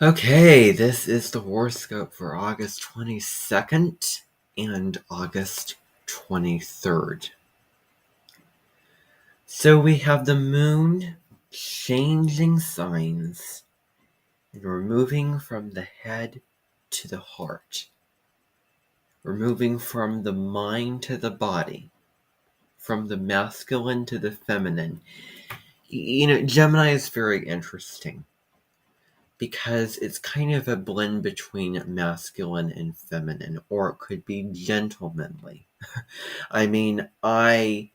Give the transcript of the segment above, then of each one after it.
Okay, this is the horoscope for August 22nd and August 23rd. So we have the moon changing signs, and we're moving from the head to the heart. We're moving from the mind to the body, from the masculine to the feminine. Gemini is very interesting because it's kind of a blend between masculine and feminine, or it could be gentlemanly. I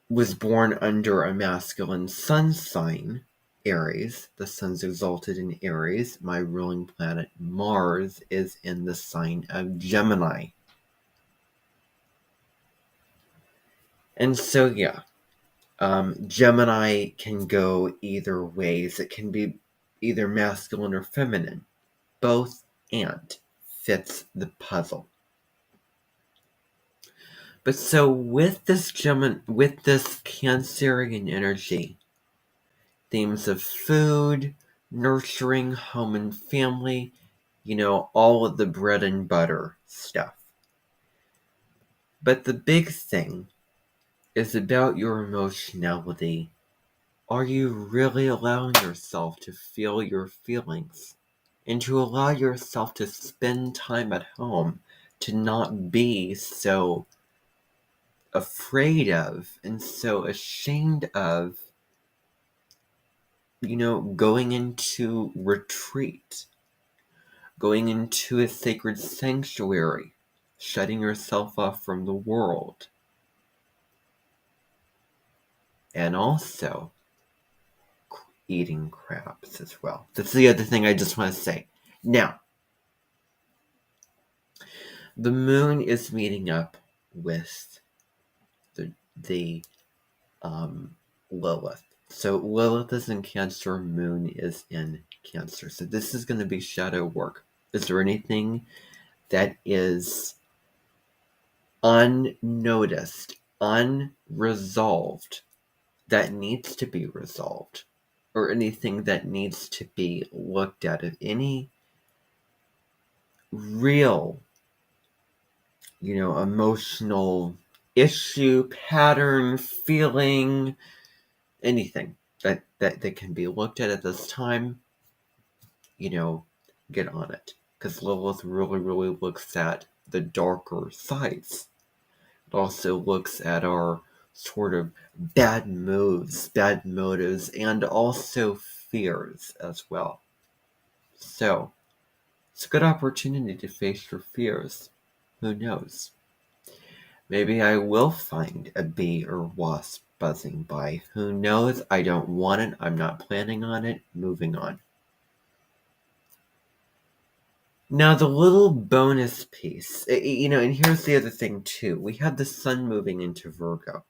was born under a masculine sun sign, Aries. The sun's exalted in Aries. My ruling planet, Mars, is in the sign of Gemini. And so, Gemini can go either ways. It can be either masculine or feminine. Both and fits the puzzle. But so with this Cancerian energy, themes of food, nurturing, home and family, all of the bread and butter stuff. But the big thing is about your emotionality. Are you really allowing yourself to feel your feelings? And to allow yourself to spend time at home, to not be so afraid of and so ashamed of, going into retreat, going into a sacred sanctuary, shutting yourself off from the world. And also eating crabs as well. That's the other thing I just want to say. Now, the moon is meeting up with the Lilith. So Lilith is in Cancer, Moon is in Cancer. So this is going to be shadow work. Is there anything that is unnoticed, unresolved, that needs to be resolved? Or anything that needs to be looked at? If any real, emotional issue, pattern, feeling, anything that can be looked at this time, get on it. Because Lilith really, really looks at the darker sides. It also looks at our sort of bad moves, bad motives, and also fears as well. So, it's a good opportunity to face your fears. Who knows? Maybe I will find a bee or wasp buzzing by. Who knows? I don't want it. I'm not planning on it. Moving on. Now, the little bonus piece, and here's the other thing too. We have the sun moving into Virgo.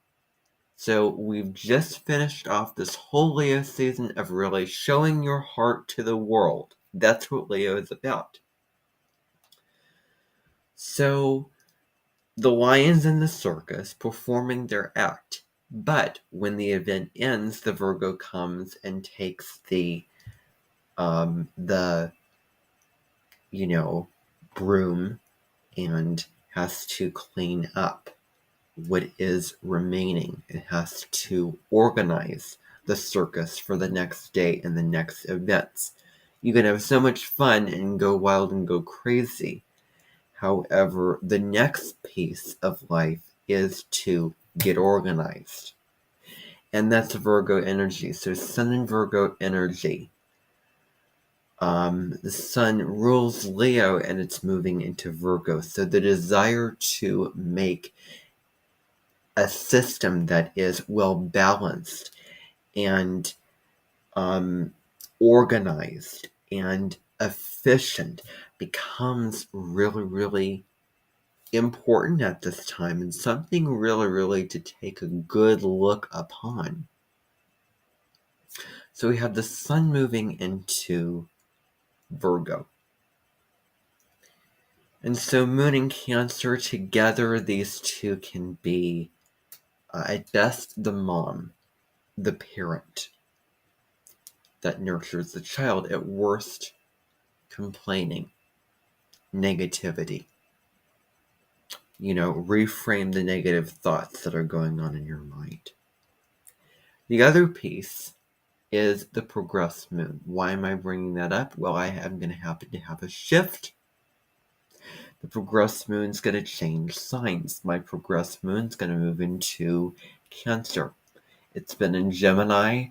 So we've just finished off this whole Leo season of really showing your heart to the world. That's what Leo is about. So the lion's in the circus performing their act. But when the event ends, the Virgo comes and takes the broom and has to clean up what is remaining. It has to organize the circus for the next day and the next events. You can have so much fun and go wild and go crazy. However, the next piece of life is to get organized. And that's Virgo energy. So Sun and Virgo energy. The Sun rules Leo and it's moving into Virgo. So the desire to make a system that is well balanced and organized and efficient becomes really, really important at this time, and something really, really to take a good look upon. So we have the sun moving into Virgo. And so Moon and Cancer together, these two can be, at best, the mom, the parent, that nurtures the child. At worst, complaining, negativity. Reframe the negative thoughts that are going on in your mind. The other piece is the progressed moon. Why am I bringing that up? Well, I am going to happen to have a shift. The progressed moon's going to change signs. My progressed moon's going to move into Cancer. It's been in Gemini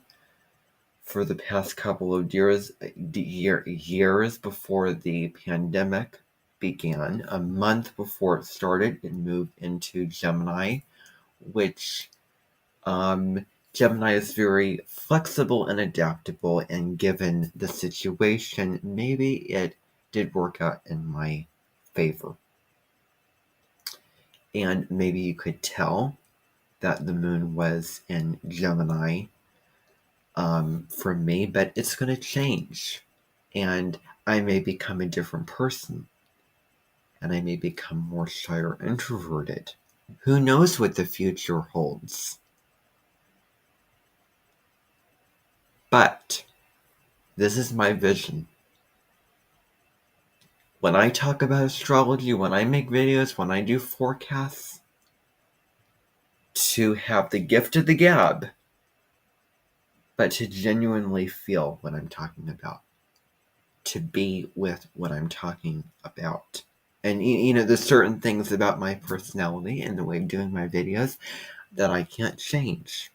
for the past couple of years before the pandemic began. A month before it started, it moved into Gemini, which Gemini is very flexible and adaptable, and given the situation, maybe it did work out in my favor. And maybe you could tell that the moon was in Gemini for me, but it's going to change. And I may become a different person. And I may become more shy or introverted. Who knows what the future holds? But this is my vision. When I talk about astrology, when I make videos, when I do forecasts, to have the gift of the gab, but to genuinely feel what I'm talking about. To be with what I'm talking about. And, there's certain things about my personality and the way of doing my videos that I can't change.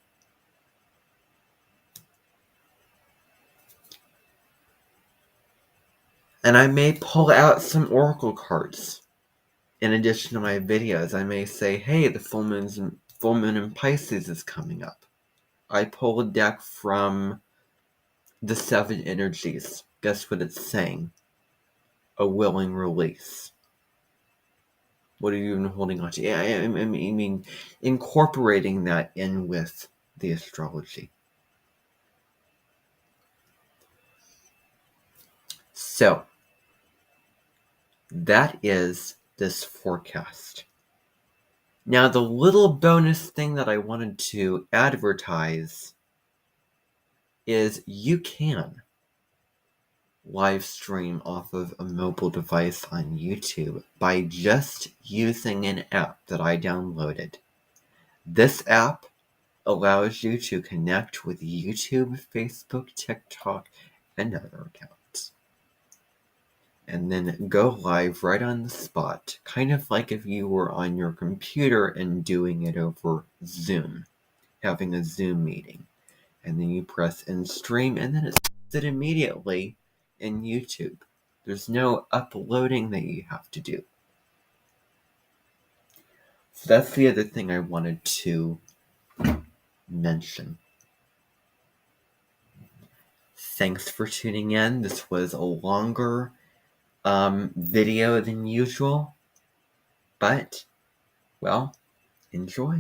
And I may pull out some oracle cards in addition to my videos. I may say, hey, the full moon in Pisces is coming up. I pull a deck from the 7 energies. Guess what it's saying? A willing release. What are you even holding on to? Yeah, I mean, incorporating that in with the astrology. So, that is this forecast. Now, the little bonus thing that I wanted to advertise is you can live stream off of a mobile device on YouTube by just using an app that I downloaded. This app allows you to connect with YouTube, Facebook, TikTok, and other accounts. And then go live right on the spot, kind of like if you were on your computer and doing it over Zoom, having a Zoom meeting. And then you press end stream, and then it starts it immediately in YouTube. There's no uploading that you have to do. So that's the other thing I wanted to mention. Thanks for tuning in. This was a longer video than usual, but, well, enjoy.